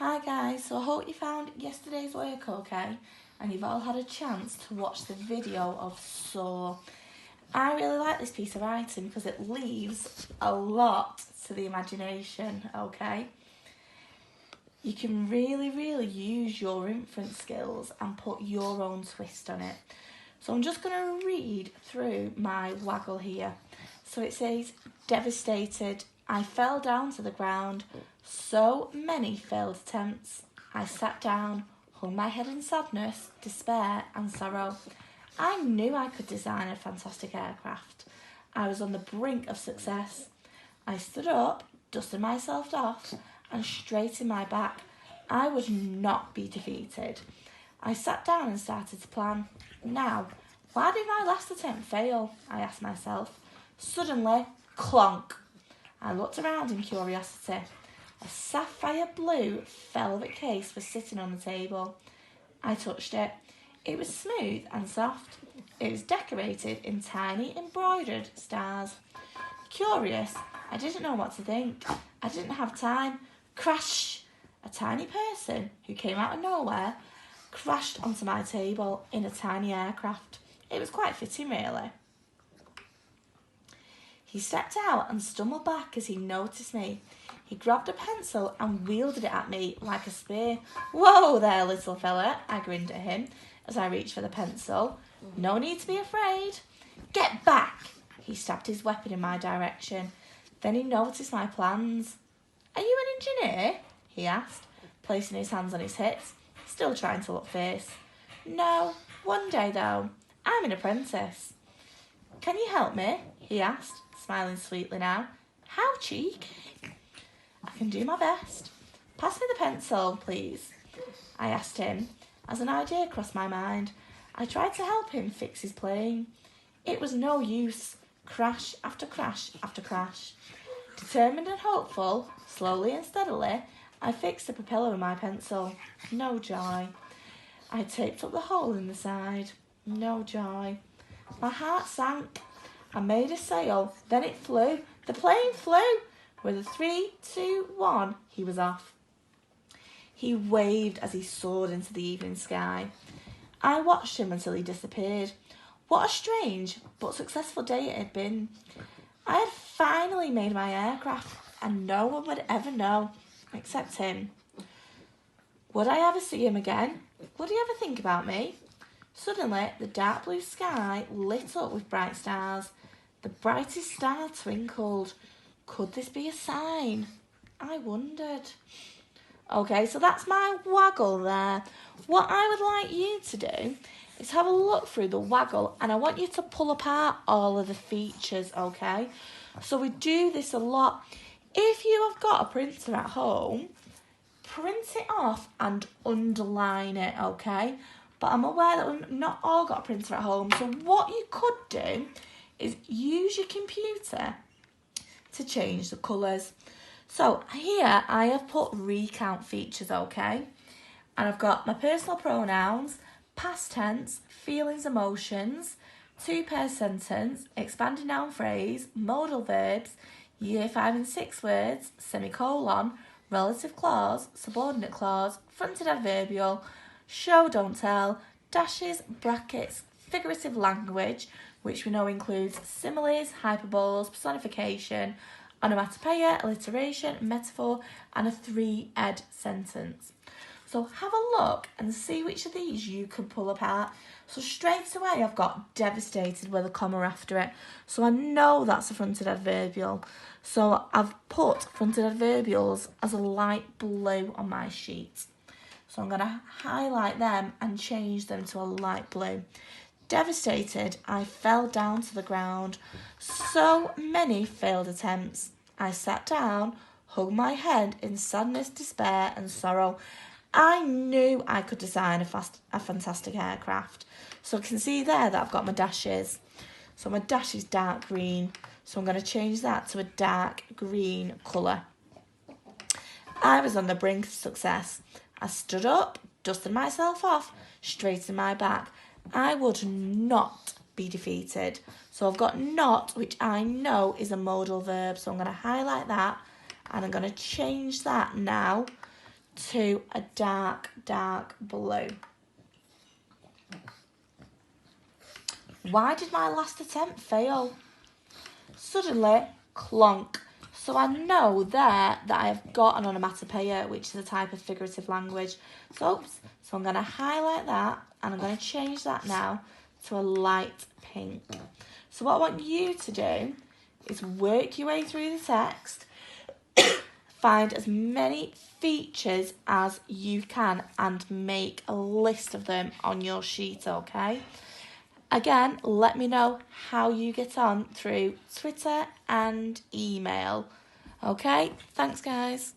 Hi guys, so I hope you found yesterday's work okay and you've all had a chance to watch the video of Soar. I really like this piece of writing because it leaves a lot to the imagination, okay? You can really use your inference skills and put your own twist on it. So I'm just going to read through my waggle here. So it says, devastated, I fell down to the ground. So many failed attempts. I sat down, hung my head in sadness, despair and sorrow. I knew I could design a fantastic aircraft. I was on the brink of success. I stood up, dusted myself off and straightened my back. I would not be defeated. I sat down and started to plan. Now, why did my last attempt fail? I asked myself. Suddenly, clonk. I looked around in curiosity. A sapphire blue velvet case was sitting on the table. I touched it. It was smooth and soft. It was decorated in tiny embroidered stars. Curious, I didn't know what to think. I didn't have time. Crash! A tiny person who came out of nowhere crashed onto my table in a tiny aircraft. It was quite fitting, really. He stepped out and stumbled back as he noticed me. He grabbed a pencil and wielded it at me like a spear. Whoa there, little fella, I grinned at him as I reached for the pencil. No need to be afraid. Get back! He stabbed his weapon in my direction. Then he noticed my plans. Are you an engineer? He asked, placing his hands on his hips, still trying to look fierce. No, one day though. I'm an apprentice. Can you help me? He asked, smiling sweetly now. How cheeky. I can do my best. Pass me the pencil, please, I asked him, as an idea crossed my mind. I tried to help him fix his plane. It was no use. Crash after crash after crash. Determined and hopeful, slowly and steadily, I fixed the propeller with my pencil. No joy. I taped up the hole in the side. No joy. My heart sank. I made a sail, then it flew. The plane flew. With a 3, 2, 1, he was off. He waved as he soared into the evening sky. I watched him until he disappeared. What a strange but successful day it had been. I had finally made my aircraft and no one would ever know, except him. Would I ever see him again? Would he ever think about me? Suddenly, the dark blue sky lit up with bright stars. The brightest star twinkled. Could this be a sign? I wondered. Okay, so that's my waggle there. What I would like you to do is have a look through the waggle and I want you to pull apart all of the features, okay? So we do this a lot. If you have got a printer at home, print it off and underline it, okay? But I'm aware that we've not all got a printer at home. So what you could do is use your computer to change the colours. So here I have put recount features, okay? And I've got my personal pronouns, past tense, feelings, emotions, two-pair sentence, expanded noun phrase, modal verbs, year 5 and 6 words, semicolon, relative clause, subordinate clause, fronted adverbial, show, don't tell, dashes, brackets, figurative language, which we know includes similes, hyperboles, personification, onomatopoeia, alliteration, metaphor, and a 3-ed sentence. So have a look and see which of these you can pull apart. So straight away I've got devastated with a comma after it. So I know that's a fronted adverbial. So I've put fronted adverbials as a light blue on my sheet. So I'm going to highlight them and change them to a light blue. Devastated, I fell down to the ground. So many failed attempts. I sat down, hung my head in sadness, despair and sorrow. I knew I could design a fantastic aircraft. So I can see there that I've got my dashes. So my dash is dark green. So I'm going to change that to a dark green colour. I was on the brink of success. I stood up, dusted myself off, straightened my back. I would not be defeated. So I've got not, which I know is a modal verb. So I'm going to highlight that and I'm going to change that now to a dark, dark blue. Why did my last attempt fail? Suddenly, clonk. So I know there that I have got an onomatopoeia, which is a type of figurative language. So I'm going to highlight that, and I'm going to change that now to a light pink. So what I want you to do is work your way through the text, find as many features as you can, and make a list of them on your sheet, okay? Again, let me know how you get on through Twitter and email. Okay, thanks guys.